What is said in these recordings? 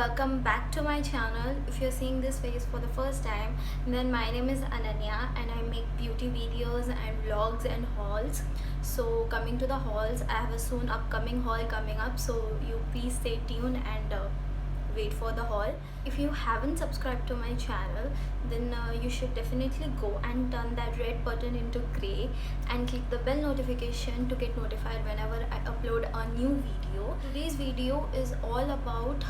welcome back to my channel. If you're seeing this face for the first time, then my name is Ananya and I make beauty videos and vlogs and hauls. So coming to the hauls, I have a soon upcoming haul coming up, so you please stay tuned and wait for the haul. If you haven't subscribed to my channel, then you should definitely go and turn that red button into gray and click the bell notification to get notified whenever I upload a new video. Today's video is all about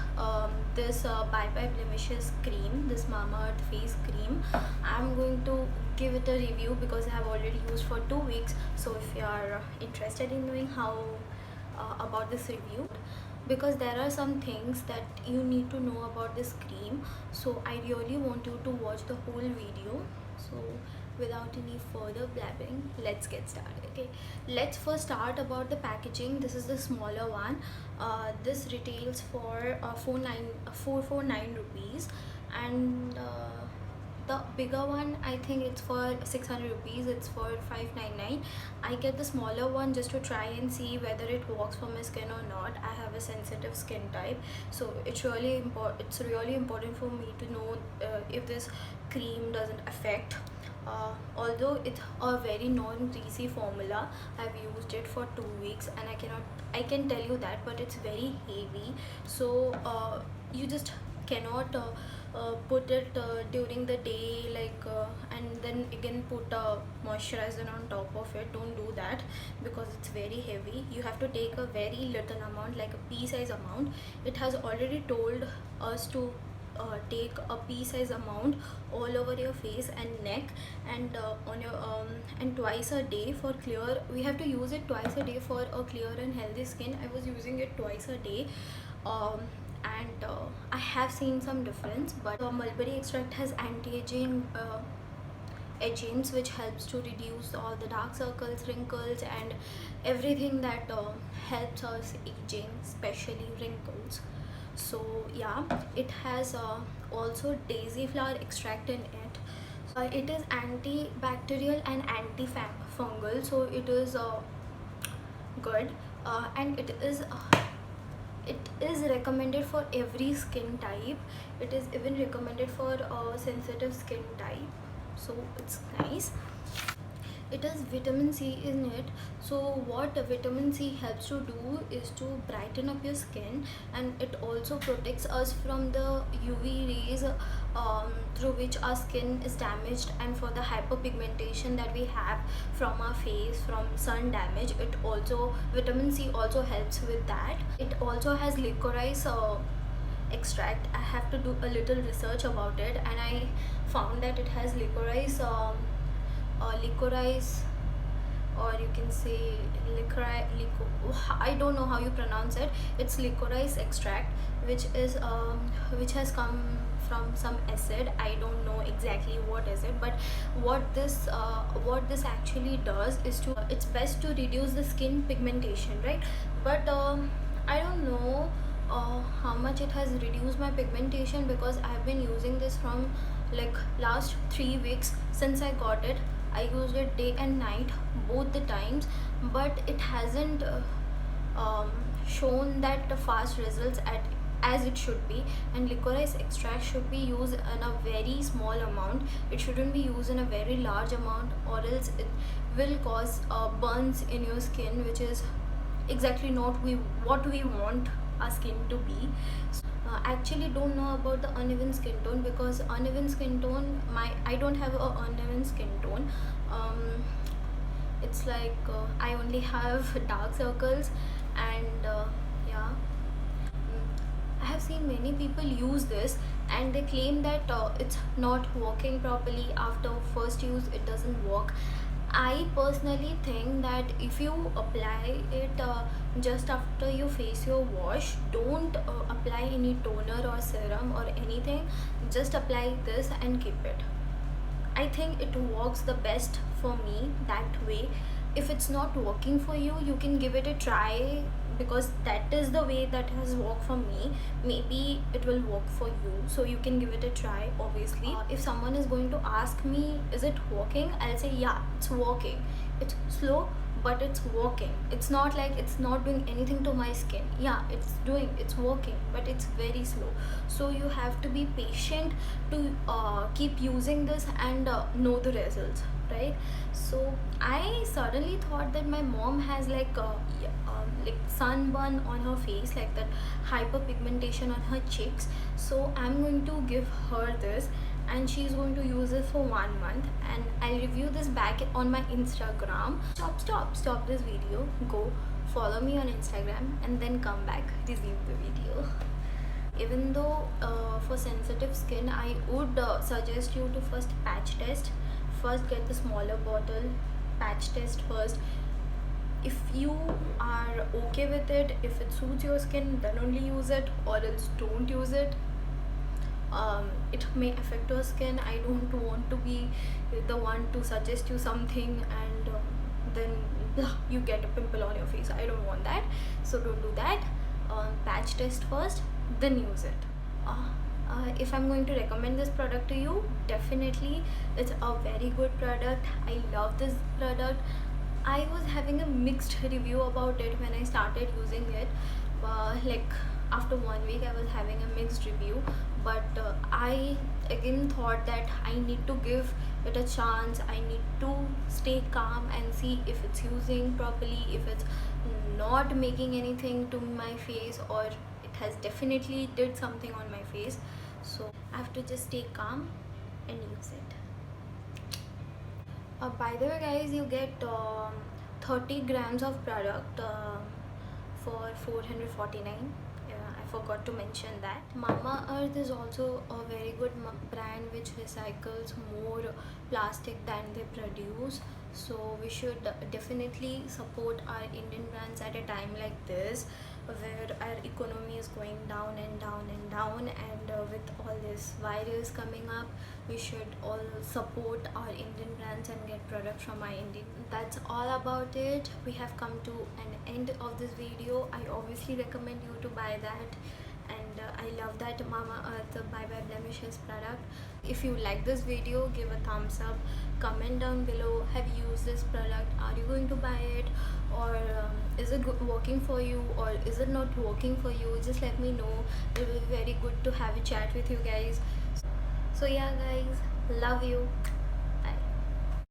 this Bye Bye Blemishes cream, this Mamaearth face cream. I'm going to give it a review because I have already used for 2 weeks. So if you are interested in knowing how about this review, because there are some things that you need to know about this cream, so I really want you to watch the whole video. So without any further blabbering, let's get started. Okay, let's first start about the packaging. This is the smaller one. This retails for 449 rupees, and the bigger one, I think it's for 600 rupees. It's for 599. I get the smaller one just to try and see whether it works for my skin or not. I have a sensitive skin type, so it's really important for me to know if this cream doesn't affect. Although it's a very non-greasy formula, I've used it for 2 weeks and I can tell you that, but it's very heavy. So you just cannot put it during the day, and then again put a moisturizer on top of it. Don't do that because it's very heavy. You have to take a very little amount, like a pea size amount. It has already told us to take a pea size amount all over your face and neck, and on your and twice a day for clear. We have to use it twice a day for a clear and healthy skin. I was using it twice a day, and I have seen some difference. But mulberry extract has anti-aging agents which helps to reduce all the dark circles, wrinkles, and everything that helps us aging, especially wrinkles. So yeah, it has also daisy flower extract in it. It is antibacterial and antifungal, so it is good, and it is recommended for every skin type. It is even recommended for sensitive skin type, so it's nice. It has vitamin C in it. So what vitamin C helps to do is to brighten up your skin, and it also protects us from the UV rays through which our skin is damaged, and for the hyperpigmentation that we have from our face from sun damage. It also, vitamin C also helps with that. It also has licorice extract. I have to do a little research about it, and I found that it has licorice, or you can say I don't know how you pronounce it. It's licorice extract, which has come from some acid. I don't know exactly what is it, but what this actually does is it's best to reduce the skin pigmentation, right? But I don't know how much it has reduced my pigmentation, because I've been using this from like last 3 weeks since I got it. I used it day and night both the times, but it hasn't shown that fast results as it should be. And licorice extract should be used in a very small amount. It shouldn't be used in a very large amount, or else it will cause burns in your skin, which is exactly not what we want our skin to be. Actually don't know about the uneven skin tone, because uneven skin tone, I don't have a uneven skin tone. It's like I only have dark circles, and yeah. I have seen many people use this, and they claim that it's not working properly. After first use, it doesn't work. I personally think that if you apply it just after you face your wash, don't apply any toner or serum or anything. Just apply this and keep it. I think it works the best for me that way. If it's not working for you, you can give it a try, because that is the way that has worked for me. Maybe it will work for you, so you can give it a try. Obviously, if someone is going to ask me is it working, I'll say yeah, it's working. It's slow, but it's working. It's not like it's not doing anything to my skin. Yeah, it's working, but it's very slow. So you have to be patient to keep using this and know the results, right? So I suddenly thought that my mom has like sunburn on her face, like that hyperpigmentation on her cheeks. So I'm going to give her this, and she's going to use it for 1 month, and I'll review this back on my Instagram. Stop this video, go follow me on Instagram, and then come back, review the video. Even though for sensitive skin, I would suggest you to first patch test. First get the smaller bottle, patch test first. If you are okay with it, if it suits your skin, then only use it, or else don't use it. It may affect your skin. I don't want to be the one to suggest you something and then you get a pimple on your face. I don't want that, so don't do that. Patch test first, then use it. If I'm going to recommend this product to you, definitely it's a very good product. I love this product. I was having a mixed review about it when I started using it. Like after 1 week, I was having a mixed review, but I again thought that I need to give it a chance. I need to stay calm and see if it's using properly, if it's not making anything to my face, or it has definitely did something on my face. So I have to just stay calm and use it. By the way, guys, you get 30 grams of product for 449. I forgot to mention that. Mama Earth is also a very good brand which recycles more plastic than they produce. So we should definitely support our Indian brands at a time like this, where our economy is going down and down and down, and with all this virus coming up, we should all support our Indian brands and get products from our Indian. That's all about it. We have come to an end of this video. I obviously recommend you to buy that, and I love that Mama Earth Bye Bye Blemishes product. If you like this video, give a thumbs up, comment down below, have you used this product, are you going to buy it, or is it working for you, or is it not working for you? Just let me know. It will be very good to have a chat with you guys. So yeah guys, love you.